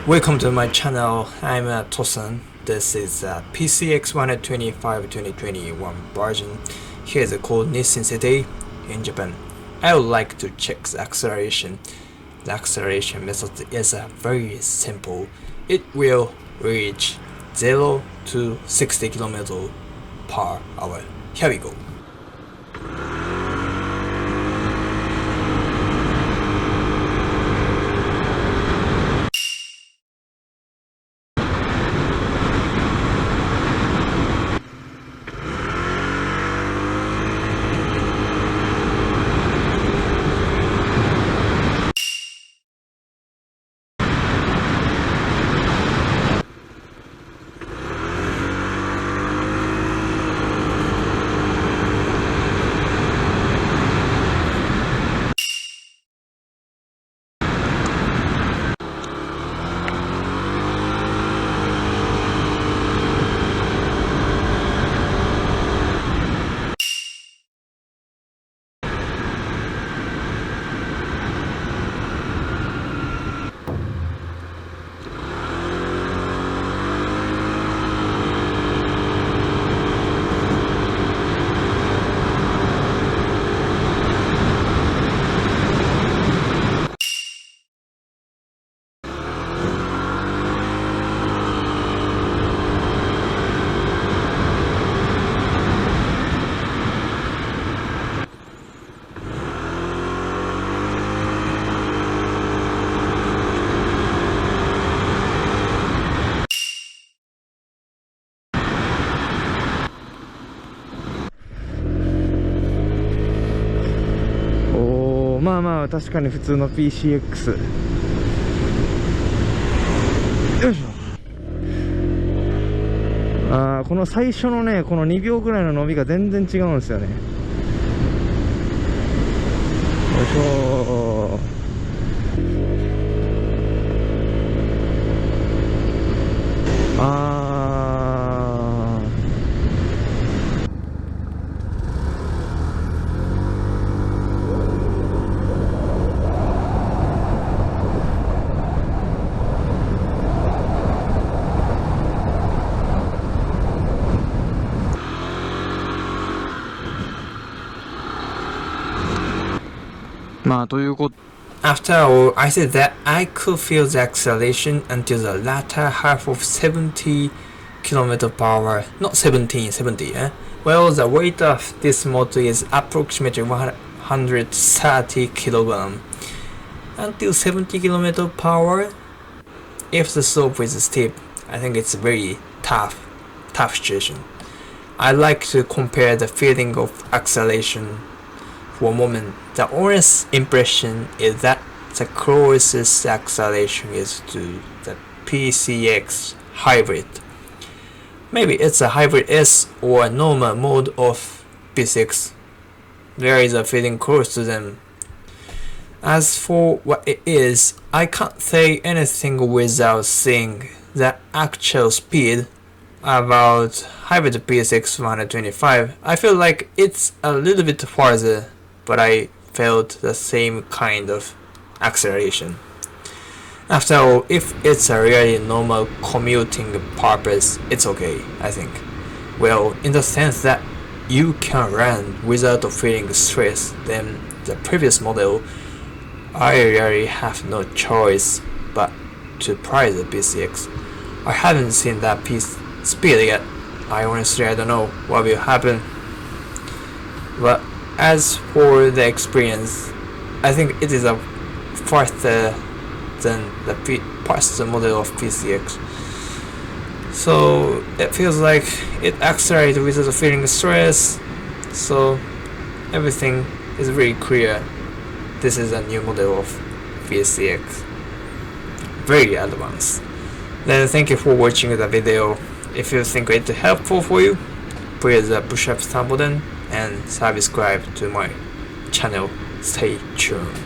Welcome to my channel. I'm Tosan. This is PCX 125 2021 version. Here's a called Nissan City in Japan. I would like to check the acceleration. The acceleration method is very simple. It will reach 0 to 60 km per hour. Here we go.まあ確かに普通の PCX よいしょ。この最初のねこの2秒ぐらいの伸びが全然違うんですよね。よいしょ。After all, I said that I could feel the acceleration until the latter half of 70 km per hour. Not 70, Well, the weight of this motor is approximately 130 kg. Until 70 km per hour, if the slope is steep, I think it's a very tough situation. I like to compare the feeling of acceleration for a moment. The honest impression is that the closest acceleration is to the PCX hybrid. Maybe it's a hybrid S or a normal mode of PCX. There is a feeling close to them. As for what it is, I can't say anything without seeing the actual speed about hybrid PCX 125. I feel like it's a little bit farther, but I felt the same kind of acceleration. After all, if it's a really normal commuting purpose, it's okay, I think. Well, in the sense that you can run without feeling stress, then the previous model, I really have no choice but to price the PCX. I haven't seen that speed yet. I don't know what will happen. But as for the experience, I think it is a faster than the past model of PCX. So it feels like it accelerates without feeling stress. So everything is very clear. This is a new model of PCX. Very advanced. Then thank you for watching the video. If you think it's helpful for you, please push up the thumb button and subscribe to my channel. Stay tuned.